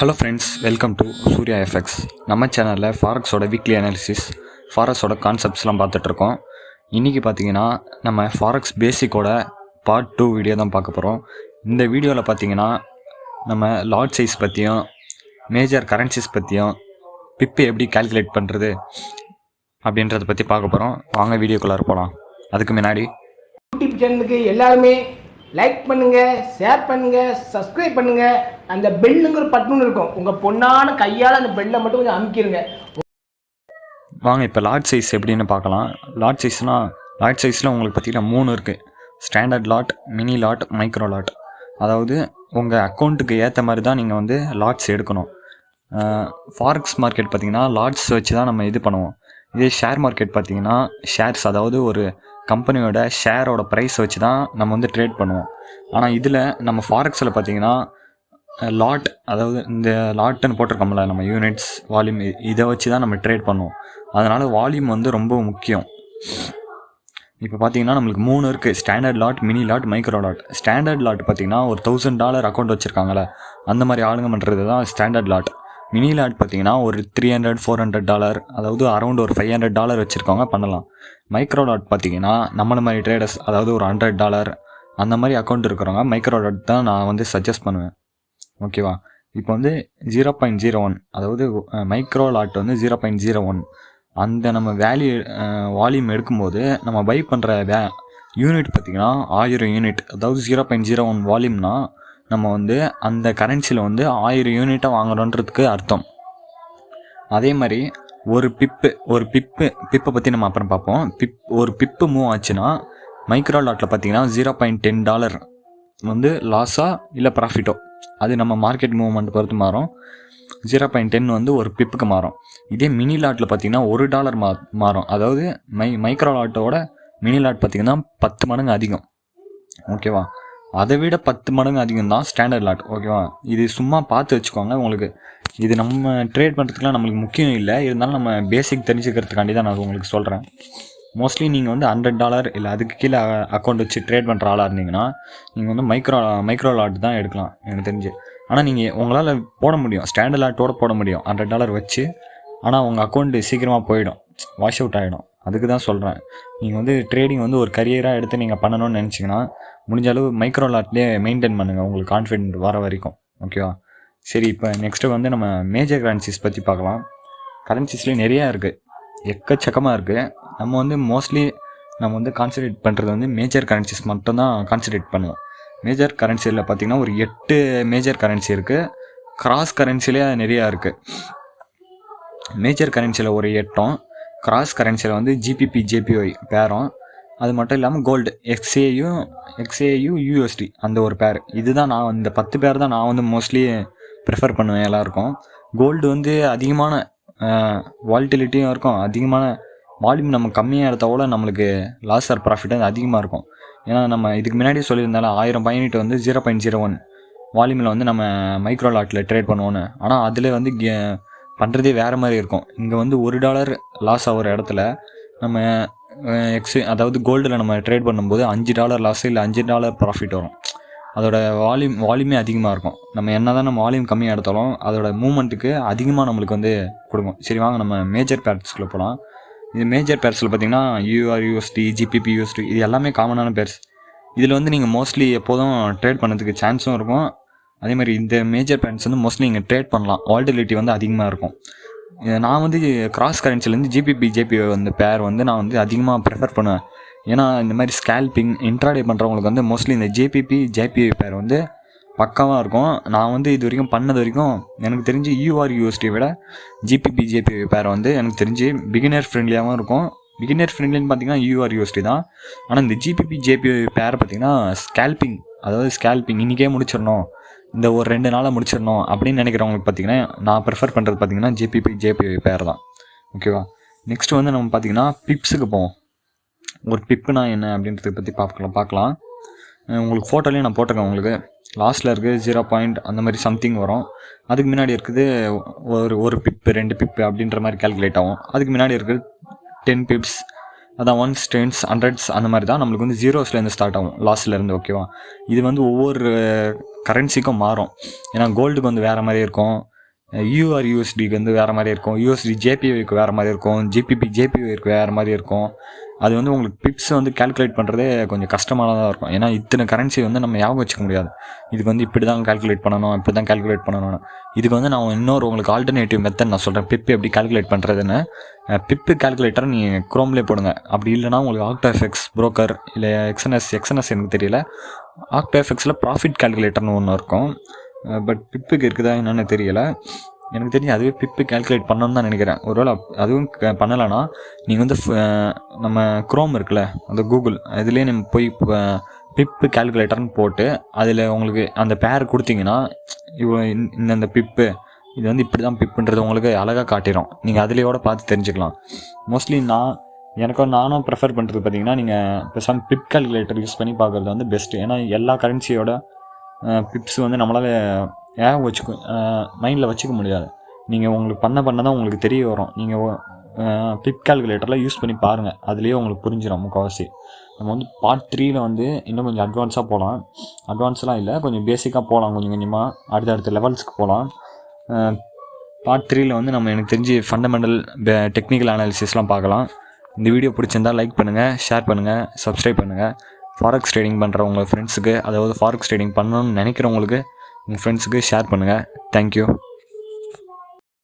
Hello friends, welcome to Surya FX. நம்ம சேனலில் ஃபாரெக்ஸோட weekly analysis, ஃபாரெக்ஸோட கான்செப்ட்ஸ்லாம் பார்த்துட்ருக்கோம். இன்றைக்கி பார்த்தீங்கன்னா நம்ம ஃபாரெக்ஸ் பேசிக்கோட பார்ட் 2 வீடியோ தான் பார்க்க போகிறோம். இந்த வீடியோவில் பார்த்தீங்கன்னா நம்ம லாட் சைஸ் பற்றியும் மேஜர் கரன்சிஸ் பற்றியும் பிப்பு எப்படி கால்குலேட் பண்ணுறது அப்படின்றத பற்றி பார்க்க போகிறோம். வாங்க வீடியோக்குள்ளார போகலாம். அதுக்கு முன்னாடி யூடியூப் சேனலுக்கு எல்லாருமே லைக் பண்ணுங்க, ஷேர் பண்ணுங்க, சப்ஸ்கிரைப் பண்ணுங்க. அந்த பெல்லுங்கிற பட்டன் இருக்கும், உங்க பொண்ணான கையால் அந்த பெல்லை மட்டும் கொஞ்சம் அமுக்கிடுங்க. வாங்க இப்போ லாட் சைஸ் எப்படின்னு பார்க்கலாம். லாட் சைஸில் உங்களுக்கு பார்த்தீங்கன்னா 3 இருக்குது. Standard lot, mini lot, micro lot. அதாவது உங்கள் அக்கௌண்ட்டுக்கு ஏற்ற மாதிரி தான் நீங்கள் வந்து லாட்ஸ் எடுக்கணும். ஃபாரெக்ஸ் மார்க்கெட் பார்த்திங்கன்னா லாட்ஸ் வச்சு தான் நம்ம இது பண்ணுவோம். இதே ஷேர் மார்க்கெட் பார்த்திங்கன்னா ஷேர்ஸ், அதாவது ஒரு கம்பெனியோட ஷேரோட ப்ரைஸ் வச்சு தான் நம்ம வந்து ட்ரேட் பண்ணுவோம். ஆனால் இதில் நம்ம ஃபாரெக்ஸில் பார்த்திங்கன்னா லாட், அதாவது இந்த லாட்டுன்னு போட்டிருக்கோம்ல நம்ம யூனிட்ஸ், வால்யூம், இதை வச்சு தான் நம்ம ட்ரேட் பண்ணுவோம். அதனால் வால்யூம் வந்து ரொம்ப முக்கியம். இப்போ பார்த்தீங்கன்னா நம்மளுக்கு 3 இருக்குது. Standard lot, mini lot, micro lot. Standard lot பார்த்திங்கன்னா ஒரு $1000 அக்கௌண்ட் வச்சுருக்காங்களே அந்த மாதிரி ஆளுங்க பண்ணுறது தான் ஸ்டாண்டர்ட் லாட். மினி லாட் பார்த்திங்கன்னா ஒரு $300-400, அதாவது அரௌண்ட் ஒரு $500 வச்சுருக்கவங்க பண்ணலாம். மைக்ரோ லாட் பார்த்திங்கன்னா நம்மள மாதிரி ட்ரேடர்ஸ், அதாவது ஒரு $100 அந்த மாதிரி அக்கௌண்ட் இருக்கிறவங்க மைக்ரோ லாட் தான் நான் வந்து சஜஸ்ட் பண்ணுவேன். ஓகேவா? இப்போ வந்து 0.01, அதாவது மைக்ரோ லாட் வந்து 0.01 அந்த நம்ம வால்யூம் எடுக்கும்போது நம்ம பை பண்ணுற யூனிட் பார்த்திங்கன்னா 1000 யூனிட். அதாவது 0.01 வால்யூம்னா நம்ம வந்து அந்த கரன்சியில் வந்து 1000 யூனிட்டை வாங்குறோன்றதுக்கு அர்த்தம். அதே மாதிரி ஒரு பிப்பை பற்றி நம்ம அப்புறம் பார்ப்போம். ஒரு பிப்பு மூவ் ஆச்சுன்னா மைக்ரோ லாட்டில் பார்த்தீங்கன்னா $0.10 வந்து லாஸாக இல்லை ப்ராஃபிட்டோ, அது நம்ம மார்க்கெட் மூவ்மெண்ட் பொறுத்து மாறும். 0.10 வந்து ஒரு பிப்புக்கு மாறும். இதே மினி லாட்டில் பார்த்தீங்கன்னா $1 மாறும். அதாவது மைக்ரோ லாட்டோட மினி லாட் பார்த்திங்கன்னா 10 மடங்கு அதிகம். ஓகேவா? அதை விட 10 மடங்கு அதிகம் தான் ஸ்டாண்டர்ட் லாட். ஓகேவா? இது சும்மா பார்த்து வச்சுக்கோங்க. உங்களுக்கு இது நம்ம ட்ரேட் பண்ணுறதுக்குலாம் நம்மளுக்கு முக்கியம் இல்லை, இருந்தாலும் நம்ம பேசிக் தெரிஞ்சுக்கிறதுக்காண்டி தான் நான் உங்களுக்கு சொல்கிறேன். மோஸ்ட்லி நீங்கள் வந்து $100 இல்லை அதுக்கு கீழே அக்கௌண்ட் வச்சு ட்ரேட் பண்ணுற ஆளாக இருந்தீங்கன்னா நீங்கள் வந்து மைக்ரோ லாட் தான் எடுக்கலாம் எனக்கு தெரிஞ்சு. ஆனால் நீங்கள் உங்களால் போட முடியும், ஸ்டாண்டர்ட் லாட்டோடு போட முடியும் $100 வச்சு. ஆனால் உங்கள் அக்கௌண்ட்டு சீக்கிரமாக போயிடும், வாஷ் அவுட் ஆகிடும். அதுக்கு தான் சொல்கிறேன். நீங்கள் வந்து ட்ரேடிங் வந்து ஒரு கரியராக எடுத்து நீங்கள் பண்ணணும்னு நினச்சிங்கன்னா முடிஞ்ச அளவு மைக்ரோ லாட்லேயே மெயின்டைன் பண்ணுங்கள், உங்களுக்கு கான்ஃபிடென்ட் வர வரைக்கும். ஓகேவா? சரி, இப்போ நெக்ஸ்ட்டு வந்து நம்ம மேஜர் கரன்சிஸ் பற்றி பார்க்கலாம். கரன்சிஸ்லேயே நிறையா இருக்குது, எக்கச்சக்கமாக இருக்குது. நம்ம வந்து மோஸ்ட்லி நம்ம வந்து கான்சன்ட்ரேட் பண்ணுறது வந்து மேஜர் கரன்சிஸ் மட்டும் தான் கான்சன்ட்ரேட் பண்ணுவோம். மேஜர் கரன்சியில் பார்த்திங்கன்னா ஒரு 8 மேஜர் கரன்சி இருக்குது. கிராஸ் கரன்சிலே நிறையா இருக்குது. மேஜர் கரன்சியில் ஒரு 8, கிராஸ் கரன்சியில் வந்து ஜிபிபி ஜேபிஒய் பேரும், அது மட்டும் இல்லாமல் கோல்டு எக்ஸ்ஏயு யூஎஸ்டி அந்த ஒரு பேர். இதுதான் நான் இந்த 10 பேர் தான் நான் வந்து மோஸ்ட்லி ப்ரிஃபர் பண்ணுவேன் எல்லாருக்கும். கோல்டு வந்து அதிகமான வால்டிலிட்டியும் இருக்கும், அதிகமான வால்யூம் நம்ம கம்மியாக எடுத்தவோட நம்மளுக்கு லாஸ் ஆர் ப்ராஃபிட் வந்து அதிகமாக இருக்கும். ஏன்னா நம்ம இதுக்கு முன்னாடி சொல்லியிருந்தாலும் 1000 யூனிட் வந்து 0.01 வால்யூமில் வந்து நம்ம மைக்ரோ லாட்டில் ட்ரேட் பண்ணுவோன்னு. ஆனால் அதில் வந்து பண்ணுறதே வேறு மாதிரி இருக்கும். இங்கே வந்து $1 லாஸ் ஆகிற இடத்துல நம்ம அதாவது கோல்டில் நம்ம ட்ரேட் பண்ணும்போது $5 லாஸ் இல்லை $5 ப்ராஃபிட் வரும். அதோட வால்யூமே அதிகமாக இருக்கும். நம்ம என்ன தான் நம்ம வால்யூம் கம்மியாக எடுத்தாலும் அதோட மூமெண்ட்டுக்கு அதிகமாக நம்மளுக்கு வந்து கொடுக்கும். சரி, வாங்க நம்ம மேஜர் பேர்ஸ்க்குள்ளே போகலாம். இது மேஜர் பேர்ஸில் பார்த்திங்கன்னா யூஆர்யூஎஸ்டி, ஜிபிபி யூஎஸ்டி, இது எல்லாமே காமனான பேர்ஸ். இதில் வந்து நீங்கள் மோஸ்ட்லி எப்போதும் ட்ரேட் பண்ணுறதுக்கு சான்ஸும் இருக்கும். அதே மாதிரி இந்த மேஜர் பேர்ஸ் வந்து மோஸ்ட்லி நீங்கள் ட்ரேட் பண்ணலாம், வால்டிலிட்டி வந்து அதிகமாக இருக்கும். நான் வந்து கிராஸ் கரன்சிலேருந்து ஜிபிபி வந்து பேர் வந்து நான் வந்து அதிகமாக ப்ரிஃபர் பண்ணுவேன். ஏன்னா இந்த மாதிரி ஸ்கேல்பிங் இன்ட்ராடே பண்ணுறவங்களுக்கு வந்து மோஸ்ட்லி இந்த ஜேபிஐ பேர் வந்து பக்காவாக இருக்கும். நான் வந்து இது வரைக்கும் பண்ணது வரைக்கும் எனக்கு தெரிஞ்சு யூஆர்யூஎஸ்டியை விட ஜேபிஐ பேர் வந்து எனக்கு தெரிஞ்சு பிகினர் ஃப்ரெண்ட்லியாகவும் இருக்கும். பிகினர் ஃப்ரெண்ட்லின்னு பார்த்தீங்கன்னா யூஆர்யூஎஸ்டி தான். ஆனால் இந்த ஜேபிஐ பேரை பார்த்திங்கன்னா ஸ்கேல்பிங் இன்றைக்கே முடிச்சிடணும், இந்த ஒரு 2 நாளாக முடிச்சிடணும் அப்படின்னு நினைக்கிறவங்களுக்கு பார்த்திங்கன்னா நான் ப்ரிஃபர் பண்ணுறது பார்த்திங்கன்னா ஜேபிஐ பேர் தான். ஓகேவா? நெக்ஸ்ட்டு வந்து நம்ம பார்த்திங்கன்னா பிப்ஸுக்கு போவோம். ஒரு பிப்புனா என்ன அப்படின்றத பற்றி பார்க்கலாம். உங்களுக்கு ஃபோட்டோலேயும் நான் போட்டிருக்கேன். உங்களுக்கு லாஸ்ட்டில் இருக்குது 0 அந்த மாதிரி சம்திங் வரும். அதுக்கு முன்னாடி இருக்குது ஒரு பிப்பு 2 பிப்பு அப்படின்ற மாதிரி கால்குலேட் ஆகும். அதுக்கு முன்னாடி இருக்குது 10 பிப்ஸ், அதான் ஒன்ஸ், டென்ஸ், ஹண்ட்ரட்ஸ் அந்த மாதிரி தான் நம்மளுக்கு வந்து ஜீரோஸ்லேருந்து ஸ்டார்ட் ஆகும், லாஸ்ட்லேருந்து. ஓகேவா? இது வந்து ஒவ்வொரு கரன்சிக்கும் மாறும். ஏன்னா கோல்டுக்கு வந்து வேறு மாதிரி இருக்கும், யூஆர்யூஎஸ்டிக்கு வந்து வேறு மாதிரி இருக்கும், யூஎஸ்டி ஜேபிஓக்கு வேறு மாதிரி இருக்கும், ஜேபிஓக்கு வேறு மாதிரி இருக்கும். அது வந்து உங்களுக்கு பிப்ஸ் வந்து கால்குலேட் பண்ணுறதே கொஞ்சம் கஷ்டமானதாக இருக்கும். ஏன்னா இத்தனை கரன்சி வந்து நம்ம ஞாபகம் வச்சுக்க முடியாது. இதுக்கு வந்து இப்படி தான் கால்குலேட் பண்ணணும், இப்படி தான் கால்குலேட் பண்ணணும். இதுக்கு வந்து நான் இன்னொரு உங்களுக்கு ஆல்டர்னேட்டிவ் மெத்தட் நான் சொல்கிறேன், பிப் எப்படி கால்குலேட் பண்ணுறதுன்னு. பிப்பு கால்குலேட்டர் நீங்கள் குரோம்லேயே போடுங்க. அப்படி இல்லைனா உங்களுக்கு ஆக்டோஎஃப்எக்ஸ் ப்ரோக்கர் இல்லை எக்ஸ்என்எஸ் எனக்கு தெரியல. ஆக்டோஎஃப்எக்ஸில் ப்ராஃபிட் கால்குலேட்டர்னு ஒன்று இருக்கும், பட் பிப்புக்கு இருக்குதா என்னென்னு தெரியலை. எனக்கு தெரிஞ்சு அதுவே பிப்பு கால்குலேட் பண்ணணும்னு தான் நினைக்கிறேன். ஒருவேளை அதுவும் பண்ணலைன்னா நீங்கள் வந்து நம்ம குரோம் இருக்குல்ல, அந்த கூகுள், அதுலேயே நம்ம போய் பிப்பு கால்குலேட்டர்னு போட்டு அதில் உங்களுக்கு அந்த பேர் கொடுத்தீங்கன்னா இந்த பிப்பு இது வந்து இப்படி தான் பிப்புன்றது உங்களுக்கு அழகாக காட்டிடும். நீங்கள் அதிலேயோட பார்த்து தெரிஞ்சுக்கலாம். மோஸ்ட்லி நானும் ப்ரிஃபர் பண்ணுறது பார்த்தீங்கன்னா, நீங்கள் பேசாமல் பிப் கால்குலேட்டர் யூஸ் பண்ணி பார்க்குறது வந்து பெஸ்ட்டு. ஏன்னா எல்லா கரன்சியோட பிப்ஸ் வந்து நம்மளால் மைண்டில் வச்சுக்க முடியாது. நீங்கள் உங்களுக்கு பண்ண தான் உங்களுக்கு தெரிய வரும். நீங்கள் பிப் கால்குலேட்டரில் யூஸ் பண்ணி பாருங்கள், அதுலேயே உங்களுக்கு புரிஞ்சிடும் முக்கால்வாசி. நம்ம வந்து பார்ட் 3ல் வந்து இன்னும் கொஞ்சம் அட்வான்ஸாக போகலாம். அட்வான்ஸ்லாம் இல்லை, கொஞ்சம் பேசிக்காக போகலாம், கொஞ்சம் கொஞ்சமாக அடுத்தடுத்த லெவல்ஸ்க்கு போகலாம். பார்ட் 3ல் வந்து நம்ம எனக்கு தெரிஞ்சு ஃபண்டமெண்டல் டெக்னிக்கல் அனாலிசிஸ்லாம் பார்க்கலாம். இந்த வீடியோ பிடிச்சிருந்தால் லைக் பண்ணுங்கள், ஷேர் பண்ணுங்கள், சப்ஸ்கிரைப் பண்ணுங்கள். ஃபாரெக்ஸ் ட்ரேடிங் பண்ணுற உங்கள் ஃப்ரெண்ட்ஸுக்கு, அதாவது ஃபாரெக்ஸ் ட்ரேடிங் பண்ணணும்னு நினைக்கிறவங்களுக்கு உங்கள் ஃப்ரெண்ட்ஸுக்கு ஷேர் பண்ணுங்கள். தேங்க்யூ.